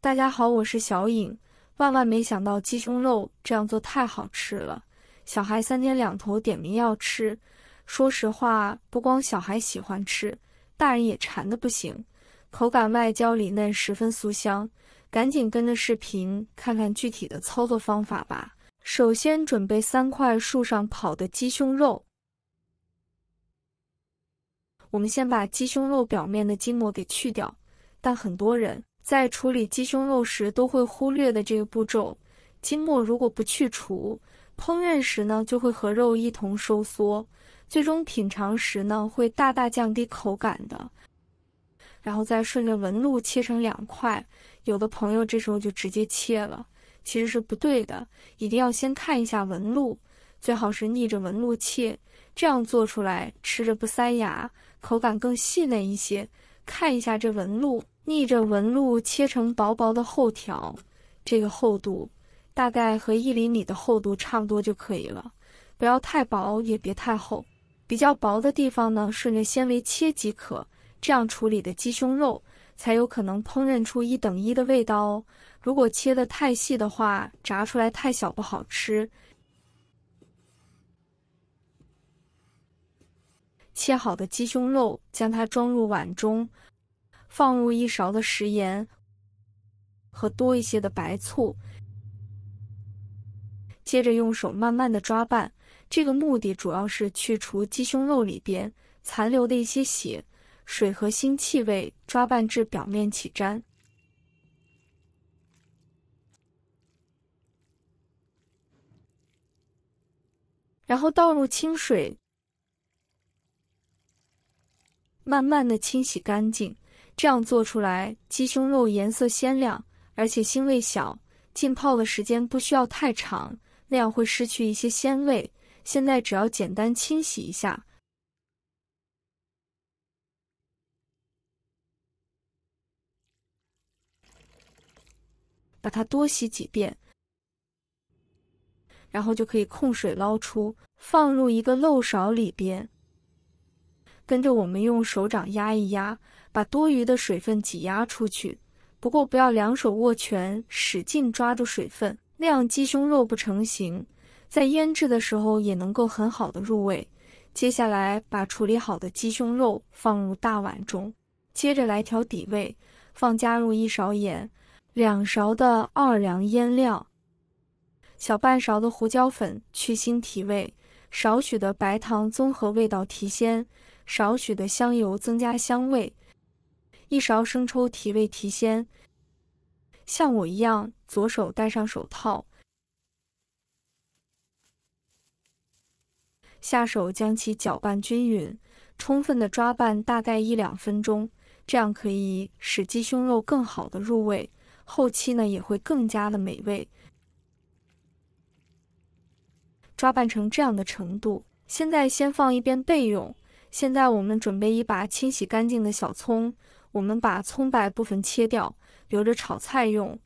大家好，我是小颖。万万没想到鸡胸肉这样做太好吃了，小孩3天2头点名要吃。说实话，不光小孩喜欢吃，大人也馋得不行。口感外焦里嫩，十分酥香。赶紧跟着视频看看具体的操作方法吧。首先准备3块树上跑的鸡胸肉。我们先把鸡胸肉表面的筋膜给去掉，但很多人在处理鸡胸肉时都会忽略的这个步骤。筋膜如果不去除，烹饪时呢就会和肉一同收缩，最终品尝时呢会大大降低口感的。然后再顺着纹路切成2块，有的朋友这时候就直接切了，其实是不对的，一定要先看一下纹路，最好是逆着纹路切，这样做出来吃着不塞牙，口感更细嫩一些。看一下这纹路，逆着纹路切成薄薄的厚条，这个厚度大概和1厘米的厚度差不多就可以了，不要太薄也别太厚，比较薄的地方呢顺着纤维切即可，这样处理的鸡胸肉才有可能烹饪出1等1的味道哦。如果切得太细的话，炸出来太小不好吃。切好的鸡胸肉，将它装入碗中，放入1勺的食盐和多一些的白醋，接着用手慢慢的抓拌，这个目的主要是去除鸡胸肉里边残留的一些血、水和腥气味，抓拌至表面起粘。然后倒入清水，慢慢的清洗干净，这样做出来鸡胸肉颜色鲜亮，而且腥味小，浸泡的时间不需要太长，那样会失去一些鲜味。现在只要简单清洗一下，把它多洗几遍，然后就可以控水捞出，放入一个漏勺里边。跟着我们用手掌压一压，把多余的水分挤压出去。不过不要2手握拳，使劲抓住水分，那样鸡胸肉不成形，在腌制的时候也能够很好的入味。接下来把处理好的鸡胸肉放入大碗中，接着来调底味，加入1勺盐，2勺的奥尔良腌料，小半勺的胡椒粉去腥提味，少许的白糖综合味道提鲜，少许的香油增加香味，1勺生抽提味提鲜。像我一样，左手戴上手套，下手将其搅拌均匀，充分的抓拌大概1-2分钟，这样可以使鸡胸肉更好的入味，后期呢也会更加的美味。抓拌成这样的程度，现在先放一边备用。现在我们准备一把清洗干净的小葱，我们把葱白部分切掉，留着炒菜用。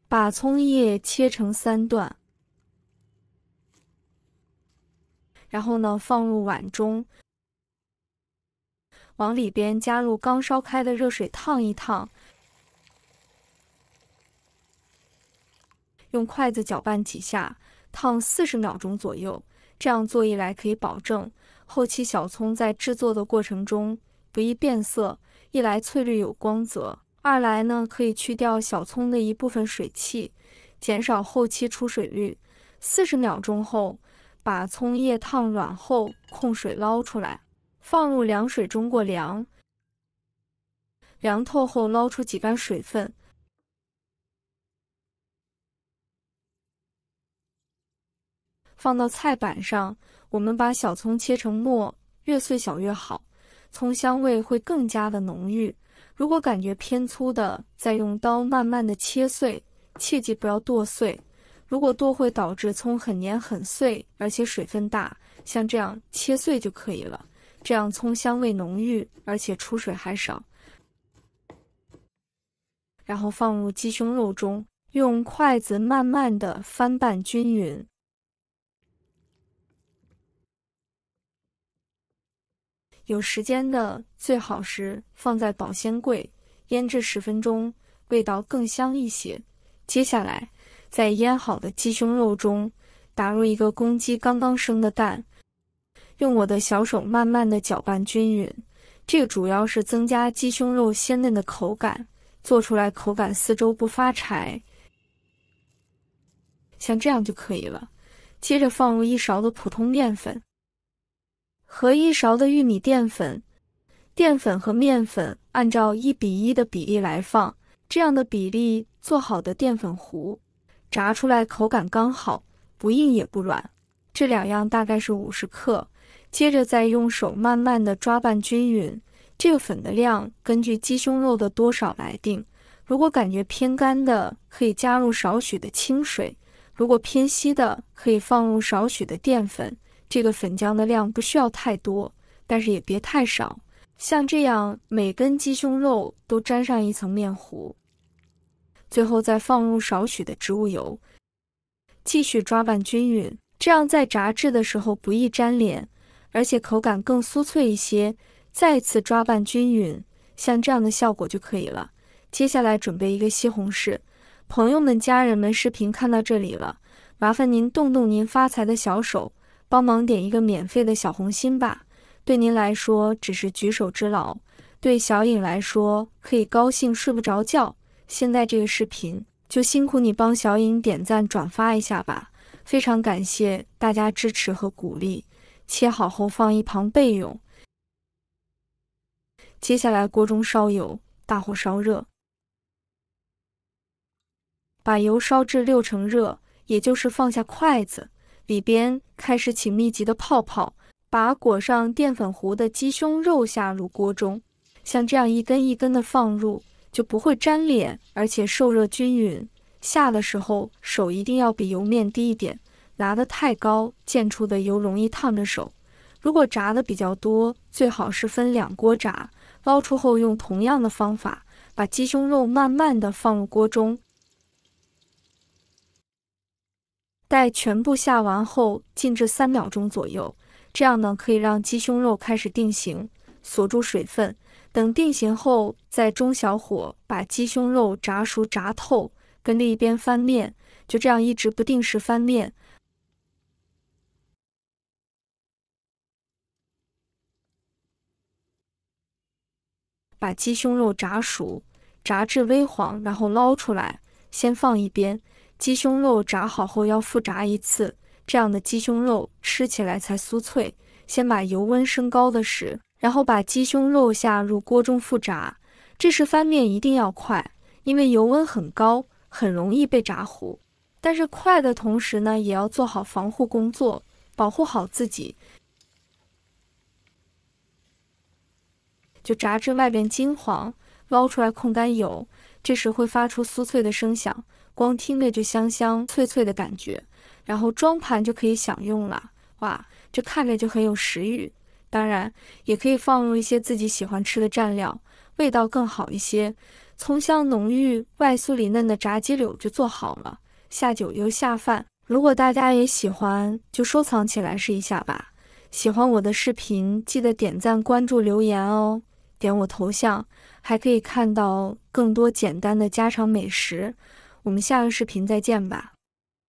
把葱叶切成3段，然后呢放入碗中，往里边加入刚烧开的热水烫一烫，用筷子搅拌几下，烫40秒钟左右。这样做一来可以保证后期小葱在制作的过程中不易变色，一来翠绿有光泽，二来呢可以去掉小葱的一部分水汽，减少后期出水率。40秒钟后，把葱叶烫软后控水捞出来，放入凉水中过凉，凉透后捞出挤干水分。放到菜板上，我们把小葱切成末，越碎小越好，葱香味会更加的浓郁。如果感觉偏粗的，再用刀慢慢的切碎，切记不要剁碎。如果剁会导致葱很黏很碎，而且水分大，像这样切碎就可以了。这样葱香味浓郁，而且出水还少。然后放入鸡胸肉中，用筷子慢慢的翻拌均匀。有时间的最好是放在保鲜柜，腌制10分钟，味道更香一些。接下来，在腌好的鸡胸肉中打入一个公鸡刚刚生的蛋，用我的小手慢慢的搅拌均匀。这个主要是增加鸡胸肉鲜嫩的口感，做出来口感四周不发柴，像这样就可以了。接着放入1勺的普通面粉和1勺的玉米淀粉，淀粉和面粉按照1:1的比例来放，这样的比例做好的淀粉糊，炸出来口感刚好，不硬也不软。这2样大概是50克。接着再用手慢慢的抓拌均匀，这个粉的量根据鸡胸肉的多少来定。如果感觉偏干的，可以加入少许的清水；如果偏稀的，可以放入少许的淀粉。这个粉浆的量不需要太多，但是也别太少。像这样，每根鸡胸肉都沾上一层面糊。最后再放入少许的植物油，继续抓拌均匀，这样在炸制的时候不易粘连，而且口感更酥脆一些。再次抓拌均匀，像这样的效果就可以了。接下来准备一个西红柿。朋友们、家人们，视频看到这里了，麻烦您动动您发财的小手，帮忙点一个免费的小红心吧。对您来说只是举手之劳，对小颖来说可以高兴睡不着觉。现在这个视频就辛苦你帮小颖点赞转发一下吧，非常感谢大家支持和鼓励。切好后放一旁备用。接下来锅中烧油，大火烧热，把油烧至6成热，也就是放下筷子，里边开始起密集的泡泡。把裹上淀粉糊的鸡胸肉下入锅中，像这样一根一根的放入，就不会粘连，而且受热均匀。下的时候手一定要比油面低一点，拿得太高，溅出的油容易烫着手。如果炸的比较多，最好是分2锅炸。捞出后用同样的方法，把鸡胸肉慢慢的放入锅中。待全部下完后，静置3秒钟左右，这样呢可以让鸡胸肉开始定型，锁住水分。等定型后，在中小火把鸡胸肉炸熟炸透，跟另一边翻面，就这样一直不定时翻面。把鸡胸肉炸熟，炸至微黄，然后捞出来，先放一边。鸡胸肉炸好后要复炸一次，这样的鸡胸肉吃起来才酥脆。先把油温升高的时，然后把鸡胸肉下入锅中复炸。这时翻面一定要快，因为油温很高，很容易被炸糊。但是快的同时呢，也要做好防护工作，保护好自己。就炸至外边金黄，捞出来控干油，这时会发出酥脆的声响，光听着就香香脆脆的感觉。然后装盘就可以享用了。哇，这看着就很有食欲。当然，也可以放入一些自己喜欢吃的蘸料，味道更好一些。葱香浓郁、外酥里嫩的炸鸡柳就做好了，下酒又下饭。如果大家也喜欢，就收藏起来试一下吧。喜欢我的视频，记得点赞、关注、留言哦。点我头像，还可以看到更多简单的家常美食。我们下个视频再见吧。